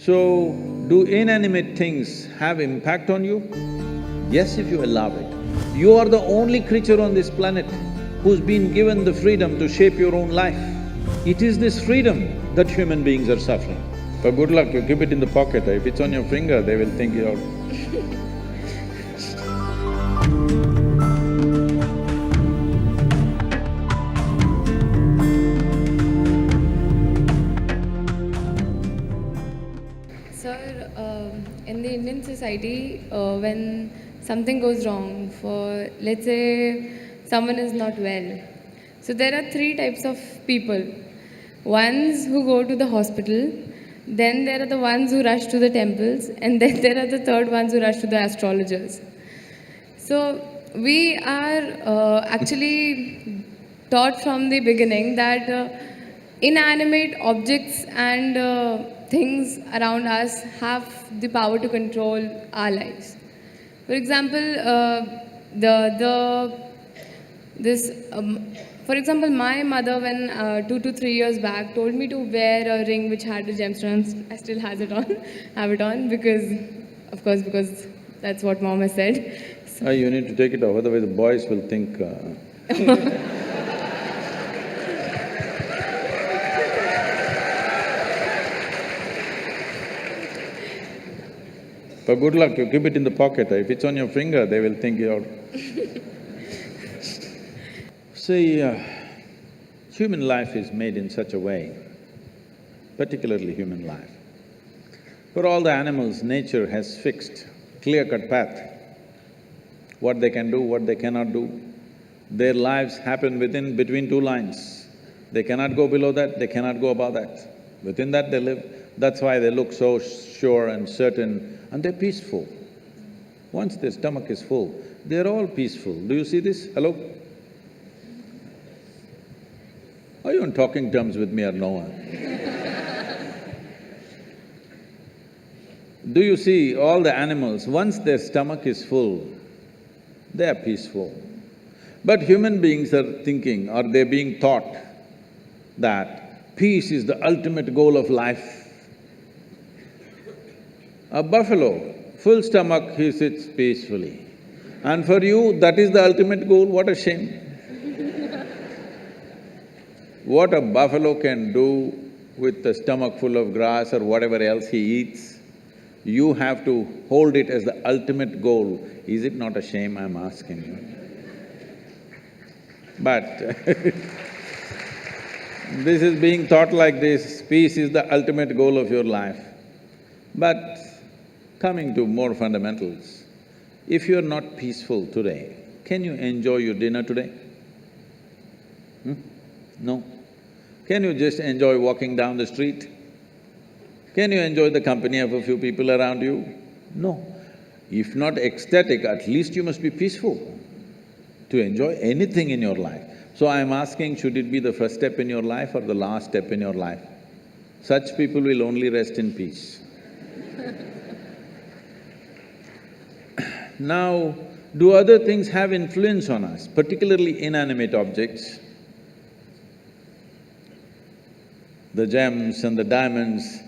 So, do inanimate things have impact on you? Yes, if you allow it. You are the only creature on this planet who's been given the freedom to shape your own life. It is this freedom that human beings are suffering. For good luck, you keep it in the pocket. If it's on your finger, they will think you're… Sir, in the Indian society, when something goes wrong, for let's say someone is not well, so there are three types of people. Ones who go to the hospital, then there are the ones who rush to the temples, and then there are the third ones who rush to the astrologers. So we are actually taught from the beginning that inanimate objects and things around us have the power to control our lives. For example, for example, my mother, when 2 to 3 years back, told me to wear a ring which had the gemstones. I still have it on because, of course, because that's what mom has said. You need to take it off, otherwise the boys will think For good luck, you keep it in the pocket. If it's on your finger, they will think you're… See, human life is made in such a way, particularly human life. For all the animals, nature has fixed clear-cut path, what they can do, what they cannot do. Their lives happen between two lines. They cannot go below that, they cannot go above that. Within that they live. That's why they look so sure and certain, and they're peaceful. Once their stomach is full, they're all peaceful. Do you see this? Hello? Are you on talking terms with me or no one? Do you see all the animals, once their stomach is full, they are peaceful. But human beings are thinking, or they're being taught that peace is the ultimate goal of life. A buffalo, full stomach, he sits peacefully. And for you, that is the ultimate goal, what a shame. What a buffalo can do with a stomach full of grass or whatever else he eats, you have to hold it as the ultimate goal. Is it not a shame, I'm asking you? But this is being taught like this, peace is the ultimate goal of your life. But coming to more fundamentals, if you're not peaceful today, can you enjoy your dinner today? No. Can you just enjoy walking down the street? Can you enjoy the company of a few people around you? No. If not ecstatic, at least you must be peaceful to enjoy anything in your life. So I'm asking, should it be the first step in your life or the last step in your life? Such people will only rest in peace. Now, do other things have influence on us, particularly inanimate objects? The gems and the diamonds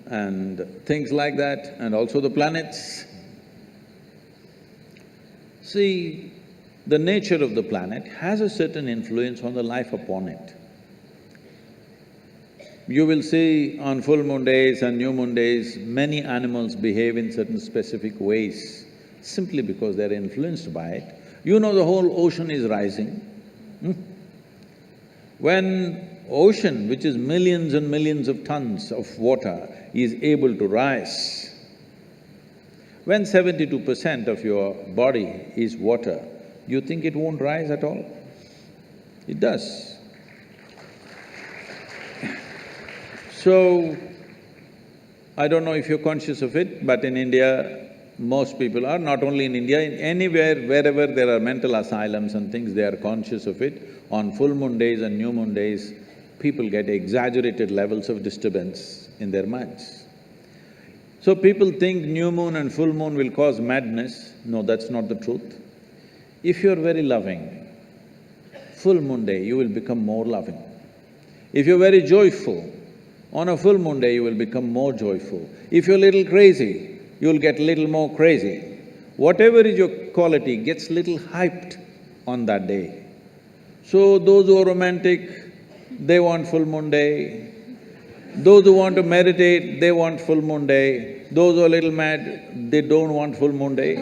and things like that, and also the planets. See, the nature of the planet has a certain influence on the life upon it. You will see on full moon days and new moon days, many animals behave in certain specific ways, simply because they're influenced by it. You know the whole ocean is rising. When ocean, which is millions and millions of tons of water, is able to rise, when 72% of your body is water, you think it won't rise at all? It does. So, I don't know if you're conscious of it, but in India, most people are, not only in India, in anywhere, wherever there are mental asylums and things, they are conscious of it. On full moon days and new moon days, people get exaggerated levels of disturbance in their minds. So people think new moon and full moon will cause madness. No, that's not the truth. If you're very loving, full moon day you will become more loving. If you're very joyful, On a full moon day, you will become more joyful. If you're a little crazy, you'll get little more crazy. Whatever is your quality gets little hyped on that day. So those who are romantic, they want full moon day. Those who want to meditate, they want full moon day. Those who are a little mad, they don't want full moon day.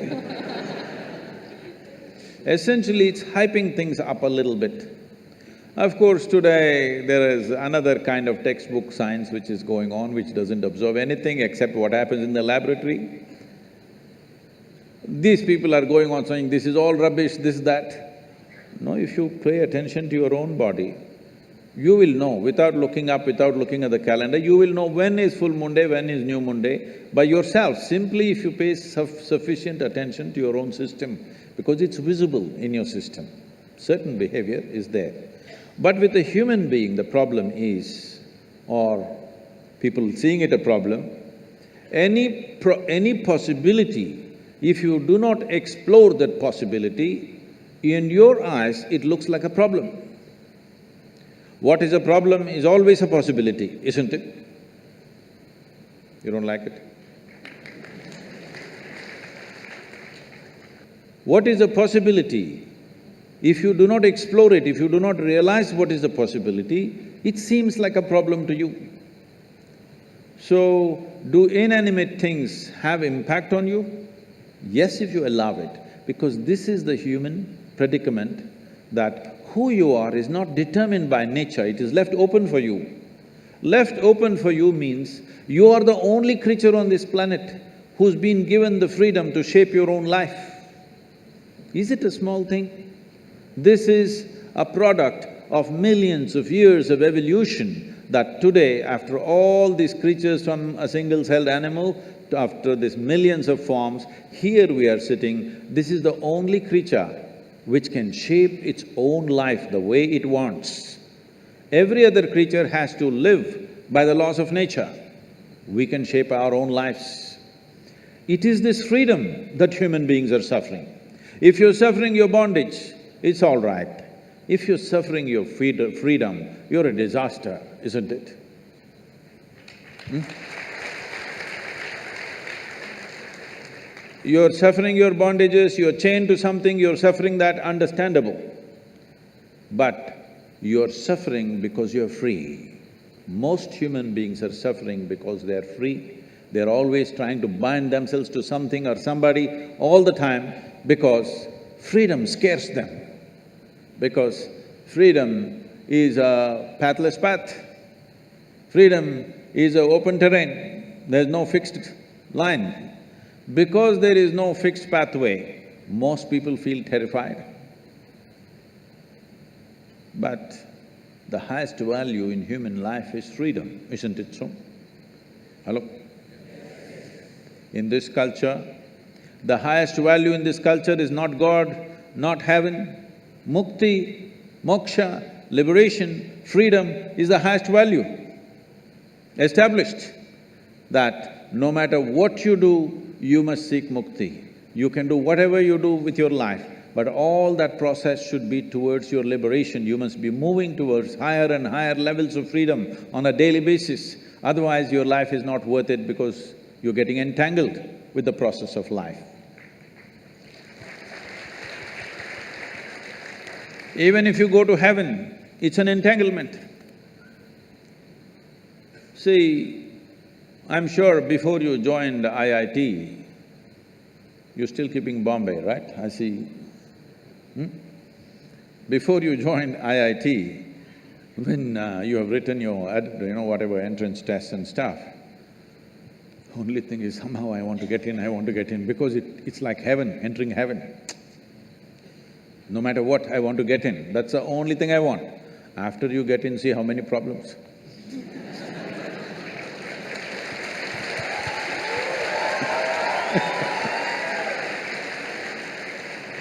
Essentially, it's hyping things up a little bit. Of course, today there is another kind of textbook science which is going on, which doesn't observe anything except what happens in the laboratory. These people are going on saying, this is all rubbish, this, that. No, if you pay attention to your own body, you will know, without looking up, without looking at the calendar, you will know when is full moon day, when is new moon day, by yourself, simply if you pay sufficient attention to your own system, because it's visible in your system. Certain behavior is there. But with a human being, the problem is, or people seeing it a problem, any possibility, if you do not explore that possibility, in your eyes, it looks like a problem. What is a problem is always a possibility, isn't it? You don't like it? What is a possibility? If you do not explore it, if you do not realize what is the possibility, it seems like a problem to you. So, do inanimate things have impact on you? Yes, if you allow it, because this is the human predicament that who you are is not determined by nature, it is left open for you. Left open for you means you are the only creature on this planet who's been given the freedom to shape your own life. Is it a small thing? This is a product of millions of years of evolution that today, after all these creatures from a single-celled animal, after these millions of forms, here we are sitting, this is the only creature which can shape its own life the way it wants. Every other creature has to live by the laws of nature. We can shape our own lives. It is this freedom that human beings are suffering. If you're suffering your bondage, it's all right. If you're suffering your freedom, you're a disaster, isn't it? You're suffering your bondages, you're chained to something, you're suffering that, understandable. But you're suffering because you're free. Most human beings are suffering because they're free. They're always trying to bind themselves to something or somebody all the time because freedom scares them. Because freedom is a pathless path. Freedom is an open terrain, there's no fixed line. Because there is no fixed pathway, most people feel terrified. But the highest value in human life is freedom, isn't it so? Hello? In this culture, the highest value in this culture is not God, not heaven. Mukti, moksha, liberation, freedom is the highest value. Established that no matter what you do, you must seek mukti. You can do whatever you do with your life, but all that process should be towards your liberation. You must be moving towards higher and higher levels of freedom on a daily basis. Otherwise, your life is not worth it because you're getting entangled with the process of life. Even if you go to heaven, it's an entanglement. See, I'm sure before you joined IIT, you're still keeping Bombay, right? I see. Before you joined IIT, when you have written your whatever entrance tests and stuff, only thing is somehow I want to get in, because it's like heaven, entering heaven. No matter what, I want to get in, that's the only thing I want. After you get in, see how many problems.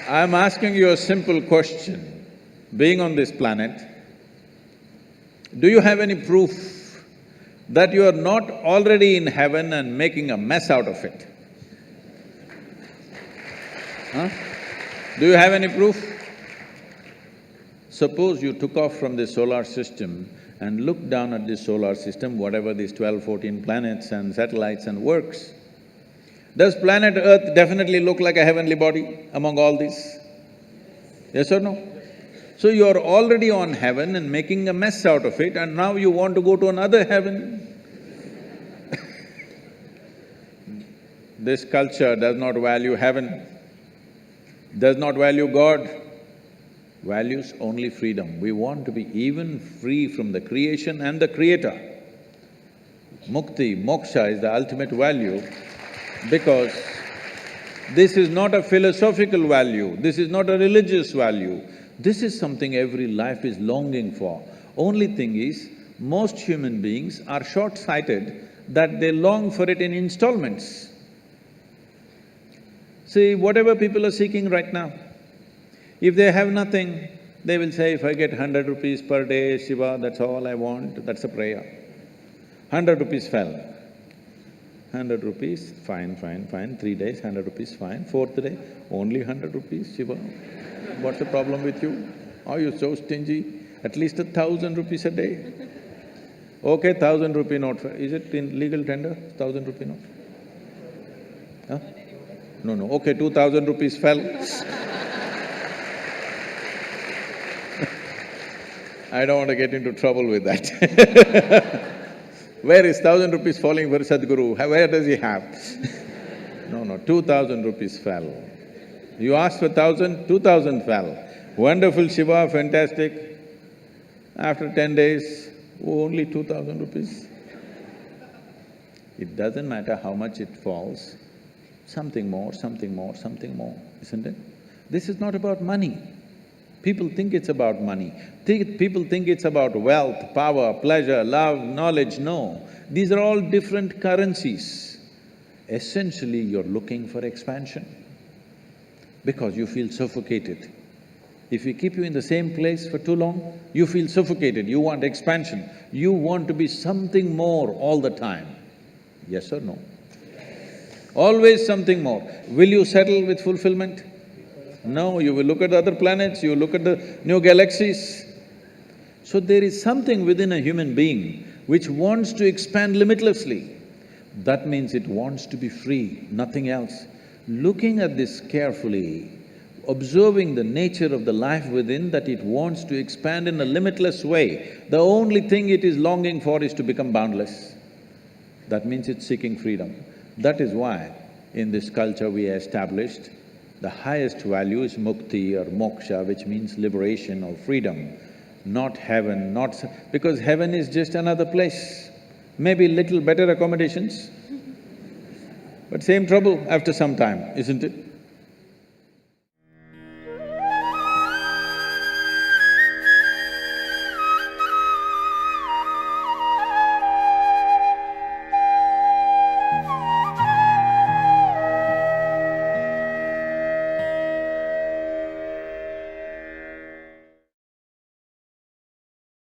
I'm asking you a simple question. Being on this planet, do you have any proof that you are not already in heaven and making a mess out of it? Huh? Do you have any proof? Suppose you took off from the solar system and look down at this solar system, whatever these 12, 14 planets and satellites and works, does planet Earth definitely look like a heavenly body among all these? Yes or no? So you're already on heaven and making a mess out of it, and now you want to go to another heaven. This culture does not value heaven, does not value God, values only freedom. We want to be even free from the creation and the creator. Mukti, moksha is the ultimate value because this is not a philosophical value, this is not a religious value, this is something every life is longing for. Only thing is, most human beings are short-sighted that they long for it in installments. See, whatever people are seeking right now, if they have nothing, they will say, if I get 100 rupees per day, Shiva, that's all I want, that's a prayer. 100 rupees fell. 100 rupees, fine, 3 days, 100 rupees, fine. 4th day, only 100 rupees, Shiva. What's the problem with you? Are you so stingy? At least 1,000 rupees a day. Okay, 1,000 rupee note, is it in legal tender, 1,000 rupee note? Huh? No, okay, 2,000 rupees fell. I don't want to get into trouble with that. Where is 1,000 rupees falling for Sadhguru? Where does he have? No, 2,000 rupees fell. You asked for 1,000, 2,000 fell. Wonderful Shiva, fantastic. After 10 days, only 2,000 rupees. It doesn't matter how much it falls, something more, isn't it? This is not about money. People think it's about money. People think it's about wealth, power, pleasure, love, knowledge. No, these are all different currencies. Essentially, you're looking for expansion because you feel suffocated. If we keep you in the same place for too long, you feel suffocated, you want expansion, you want to be something more all the time. Yes or no? Always something more. Will you settle with fulfillment? No, you will look at the other planets, you will look at the new galaxies. So there is something within a human being which wants to expand limitlessly. That means it wants to be free, nothing else. Looking at this carefully, observing the nature of the life within, that it wants to expand in a limitless way, the only thing it is longing for is to become boundless. That means it's seeking freedom. That is why in this culture we established the highest value is mukti or moksha, which means liberation or freedom, not heaven, because heaven is just another place. Maybe little better accommodations, but same trouble after some time, isn't it?